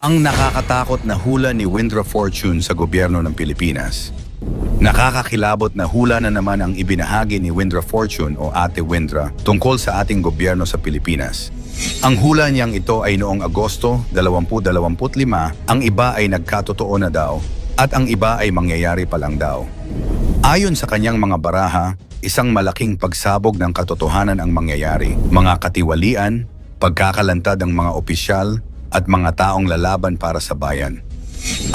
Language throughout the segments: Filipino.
Ang nakakatakot na hula ni Windra Fortune sa gobyerno ng Pilipinas. Nakakakilabot na hula na naman ang ibinahagi ni Windra Fortune o Ate Windra tungkol sa ating gobyerno sa Pilipinas. Ang hula niyang ito ay noong Agosto 2025, ang iba ay nagkatotoo na daw at ang iba ay mangyayari pa lang daw. Ayon sa kanyang mga baraha, isang malaking pagsabog ng katotohanan ang mangyayari, mga katiwalian, pagkakalantad ng mga opisyal at mga taong lalaban para sa bayan.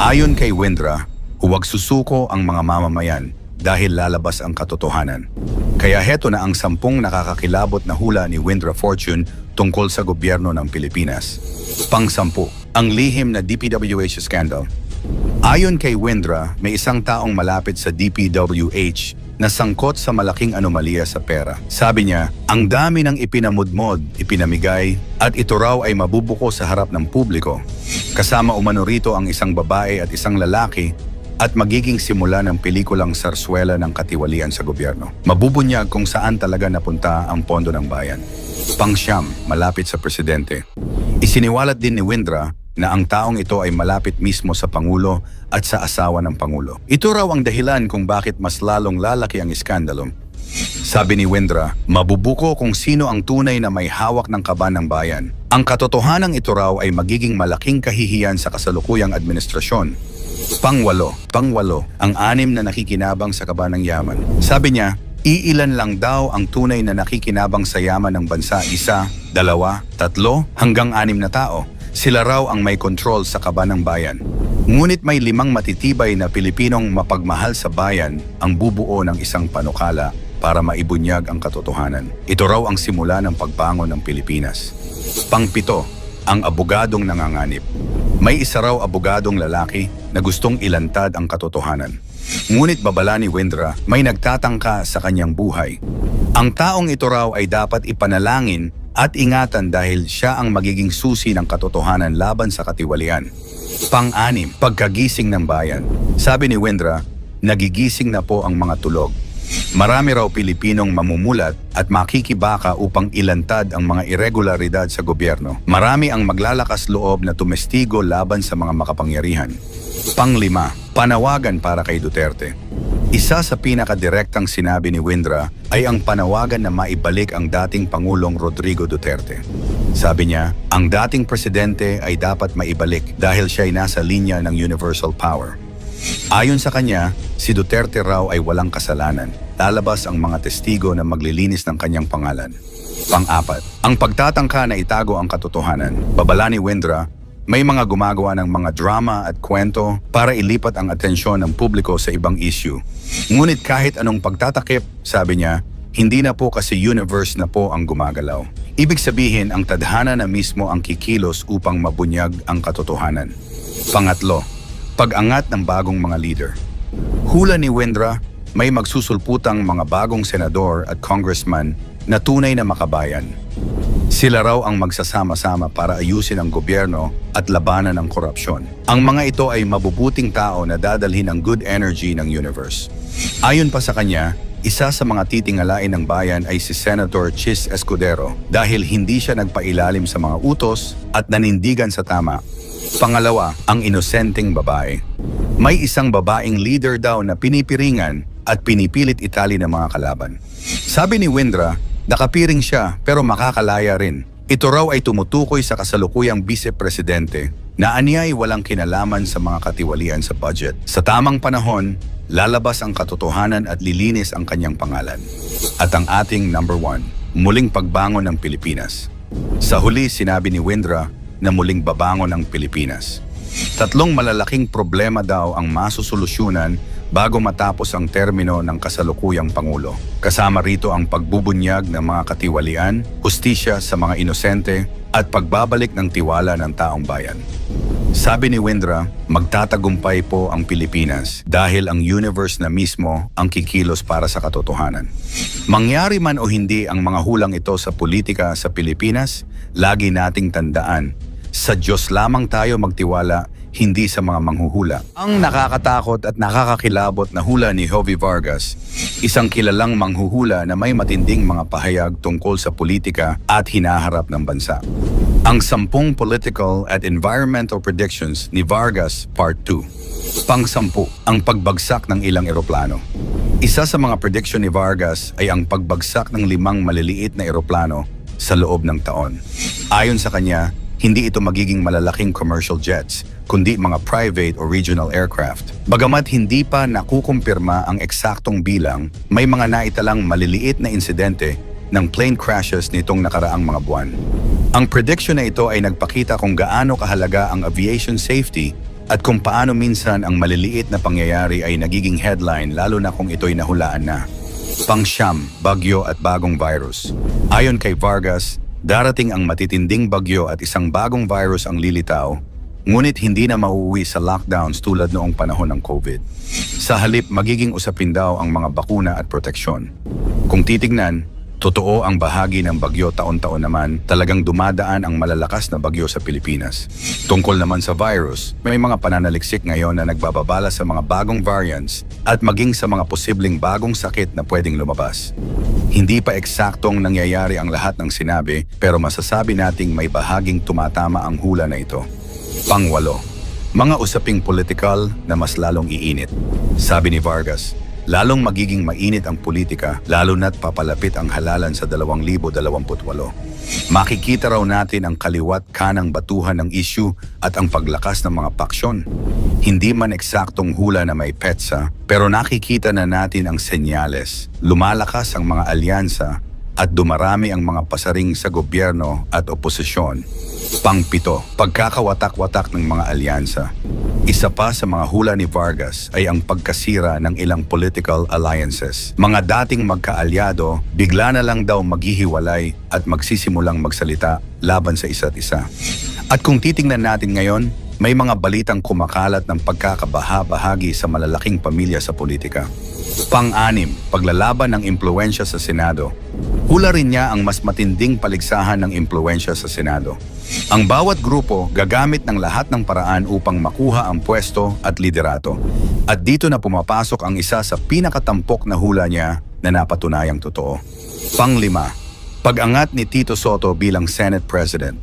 Ayon kay Windra, huwag susuko ang mga mamamayan dahil lalabas ang katotohanan. Kaya heto na ang 10 nakakakilabot na hula ni Windra Fortune tungkol sa gobyerno ng Pilipinas. Pang-10, ang lihim na DPWH scandal. Ayon kay Windra, may isang taong malapit sa DPWH na sangkot sa malaking anomalya sa pera. Sabi niya, ang dami ng ipinamudmod, ipinamigay, at ito raw ay mabubuko sa harap ng publiko. Kasama umano rito ang isang babae at isang lalaki at magiging simula ng pelikulang Sarsuela ng katiwalian sa gobyerno. Mabubunyag kung saan talaga napunta ang pondo ng bayan. Pang-siyam, malapit sa presidente. Isiniwalat din ni Windra na ang taong ito ay malapit mismo sa Pangulo at sa asawa ng Pangulo. Ito raw ang dahilan kung bakit mas lalong lalaki ang iskandalo. Sabi ni Windra, mabubuko kung sino ang tunay na may hawak ng kaban ng bayan. Ang katotohanan ito raw ay magiging malaking kahihiyan sa kasalukuyang administrasyon. Pangwalo, ang 6 na nakikinabang sa kaban ng yaman. Sabi niya, iilan lang daw ang tunay na nakikinabang sa yaman ng bansa, 1, 2, 3, hanggang 6 na tao. Sila raw ang may control sa kaban ng bayan. Ngunit may 5 matitibay na Pilipinong mapagmahal sa bayan ang bubuo ng isang panukala para maibunyag ang katotohanan. Ito raw ang simula ng pagbangon ng Pilipinas. Pang-7, ang abogadong nanganganib. May isa raw abogadong lalaki na gustong ilantad ang katotohanan. Ngunit babala ni Windra, may nagtatangka sa kanyang buhay. Ang taong ito raw ay dapat ipanalangin at ingatan dahil siya ang magiging susi ng katotohanan laban sa katiwalian. Pang-6, pagkagising ng bayan. Sabi ni Windra, nagigising na po ang mga tulog. Marami raw Pilipinong mamumulat at makikibaka upang ilantad ang mga irregularidad sa gobyerno. Marami ang maglalakas loob na tumestigo laban sa mga makapangyarihan. Pang-5, panawagan para kay Duterte. Isa sa pinakadirektang sinabi ni Windra ay ang panawagan na maibalik ang dating Pangulong Rodrigo Duterte. Sabi niya, ang dating presidente ay dapat maibalik dahil siya ay nasa linya ng universal power. Ayon sa kanya, si Duterte raw ay walang kasalanan. Lalabas ang mga testigo na maglilinis ng kanyang pangalan. Pang-4, ang pagtatangka na itago ang katotohanan. Babala ni Windra, may mga gumagawa ng mga drama at kwento para ilipat ang atensyon ng publiko sa ibang issue. Ngunit kahit anong pagtatakip, sabi niya, hindi na po kasi universe na po ang gumagalaw. Ibig sabihin, ang tadhana na mismo ang kikilos upang mabunyag ang katotohanan. Pang-8, pag-angat ng bagong mga leader. Hula ni Windra, may magsusulputang mga bagong senador at congressman na tunay na makabayan. Sila raw ang magsasama-sama para ayusin ang gobyerno at labanan ang korupsyon. Ang mga ito ay mabubuting tao na dadalhin ang good energy ng universe. Ayon pa sa kanya, isa sa mga titingalain ng bayan ay si Senator Chis Escudero dahil hindi siya nagpailalim sa mga utos at nanindigan sa tama. Pangalawa, ang inosenteng babae. May isang babaeng leader daw na pinipiringan at pinipilit itali ng mga kalaban. Sabi ni Windra, nakapiring siya pero makakalaya rin. Ito raw ay tumutukoy sa kasalukuyang vice-presidente na anyay walang kinalaman sa mga katiwalian sa budget. Sa tamang panahon, lalabas ang katotohanan at lilinis ang kanyang pangalan. At ang ating number 1, muling pagbangon ng Pilipinas. Sa huli, sinabi ni Windra na muling babangon ang Pilipinas. 3 malalaking problema daw ang masusolusyonan bago matapos ang termino ng kasalukuyang Pangulo. Kasama rito ang pagbubunyag ng mga katiwalian, hustisya sa mga inosente, at pagbabalik ng tiwala ng taong bayan. Sabi ni Windra, magtatagumpay po ang Pilipinas dahil ang universe na mismo ang kikilos para sa katotohanan. Mangyari man o hindi ang mga hulang ito sa politika sa Pilipinas, lagi nating tandaan, sa Diyos lamang tayo magtiwala, hindi sa mga manghuhula. Ang nakakatakot at nakakakilabot na hula ni Jovi Vargas, isang kilalang manghuhula na may matinding mga pahayag tungkol sa politika at hinaharap ng bansa. Ang 10 Political at Environmental Predictions ni Vargas Part 2. Pang-10, ang pagbagsak ng ilang eroplano. Isa sa mga prediction ni Vargas ay ang pagbagsak ng 5 maliliit na eroplano sa loob ng taon. Ayon sa kanya, hindi ito magiging malalaking commercial jets, kundi mga private o regional aircraft. Bagamat hindi pa nakukumpirma ang eksaktong bilang, may mga naitalang maliliit na insidente ng plane crashes nitong nakaraang mga buwan. Ang prediction na ito ay nagpakita kung gaano kahalaga ang aviation safety at kung paano minsan ang maliliit na pangyayari ay nagiging headline lalo na kung ito'y nahulaan na. Pang-siyam, bagyo at bagong virus. Ayon kay Vargas, darating ang matitinding bagyo at isang bagong virus ang lilitaw, ngunit hindi na mauuwi sa lockdowns tulad noong panahon ng COVID. Sa halip, magiging usapin daw ang mga bakuna at proteksyon. Kung titignan, totoo ang bahagi ng bagyo taon-taon naman, talagang dumadaan ang malalakas na bagyo sa Pilipinas. Tungkol naman sa virus, may mga pananaliksik ngayon na nagbababala sa mga bagong variants at maging sa mga posibleng bagong sakit na pwedeng lumabas. Hindi pa eksaktong nangyayari ang lahat ng sinabi, pero masasabi nating may bahaging tumatama ang hula na ito. Pang-8, mga usaping politikal na mas lalong iinit. Sabi ni Vargas, lalong magiging mainit ang politika lalo na't papalapit ang halalan sa 2028. Makikita raw natin ang kaliwat kanang batuhan ng issue at ang paglakas ng mga paksyon. Hindi man eksaktong hula na may petsa, pero nakikita na natin ang senyales. Lumalakas ang mga alyansa at dumarami ang mga pasaring sa gobyerno at oposisyon. Pang-7, pagkakawatak-watak ng mga alyansa. Isa pa sa mga hula ni Vargas ay ang pagkasira ng ilang political alliances. Mga dating magkaalyado, bigla na lang daw maghihiwalay at magsisimulang magsalita laban sa isa't isa. At kung titingnan natin ngayon, may mga balitang kumakalat ng pagkakabaha-bahagi sa malalaking pamilya sa politika. Pang-6, paglalaban ng impluwensya sa Senado. Hula rin niya ang mas matinding paligsahan ng impluwensya sa Senado. Ang bawat grupo gagamit ng lahat ng paraan upang makuha ang pwesto at liderato. At dito na pumapasok ang isa sa pinakatampok na hula niya na napatunayang totoo. Pang-5, pag-angat ni Tito Sotto bilang Senate President.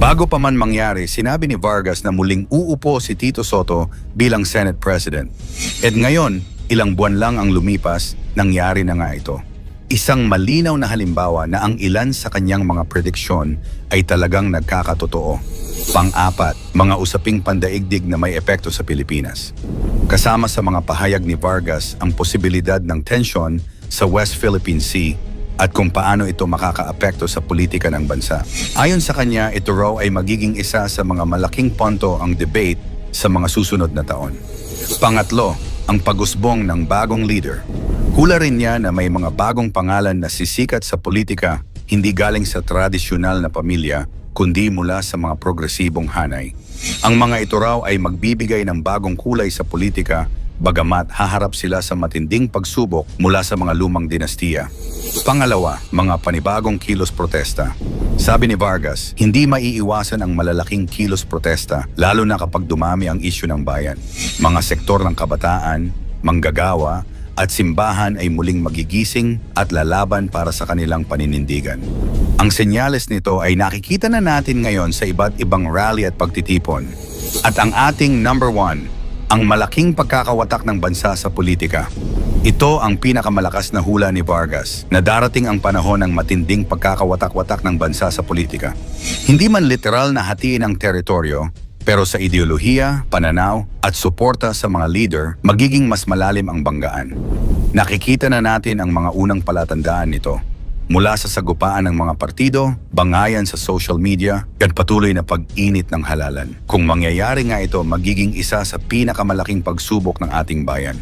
Bago pa man mangyari, sinabi ni Vargas na muling uupo si Tito Sotto bilang Senate President. At ngayon, ilang buwan lang ang lumipas, nangyari na nga ito. Isang malinaw na halimbawa na ang ilan sa kanyang mga prediksyon ay talagang nagkakatotoo. Pang-4, mga usaping pandaigdig na may epekto sa Pilipinas. Kasama sa mga pahayag ni Vargas ang posibilidad ng tensyon sa West Philippine Sea at kung paano ito makakaapekto sa politika ng bansa. Ayon sa kanya, ito raw ay magiging isa sa mga malaking punto ang debate sa mga susunod na taon. Pangatlo, ang pag-usbong ng bagong leader. Hula rin niya na may mga bagong pangalan na sisikat sa politika, hindi galing sa tradisyonal na pamilya, kundi mula sa mga progresibong hanay. Ang mga ito raw ay magbibigay ng bagong kulay sa politika, bagamat haharap sila sa matinding pagsubok mula sa mga lumang dinastiya. Pangalawa, mga panibagong kilos protesta. Sabi ni Vargas, hindi maiiwasan ang malalaking kilos protesta, lalo na kapag dumami ang isyu ng bayan. Mga sektor ng kabataan, manggagawa, at simbahan ay muling magigising at lalaban para sa kanilang paninindigan. Ang senyales nito ay nakikita na natin ngayon sa iba't ibang rally at pagtitipon. At ang ating number 1, ang malaking pagkakawatak ng bansa sa politika. Ito ang pinakamalakas na hula ni Vargas na darating ang panahon ng matinding pagkakawatak-watak ng bansa sa politika. Hindi man literal na hatiin ang teritoryo, pero sa ideolohiya, pananaw at suporta sa mga leader, magiging mas malalim ang banggaan. Nakikita na natin ang mga unang palatandaan nito. Mula sa sagupaan ng mga partido, bangayan sa social media, at patuloy na pag-init ng halalan. Kung mangyayari nga ito, magiging isa sa pinakamalaking pagsubok ng ating bayan.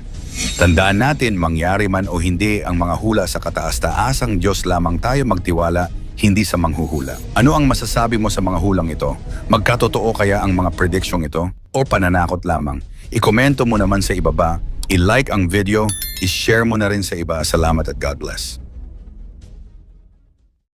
Tandaan natin, mangyari man o hindi ang mga hula sa kataas-taasang Diyos lamang tayo magtiwala, hindi sa manghuhula. Ano ang masasabi mo sa mga hulang ito? Magkatotoo kaya ang mga predicsyong ito? O pananakot lamang? I-komento mo naman sa ibaba, i-like ang video, i-share mo na rin sa iba. Salamat at God bless.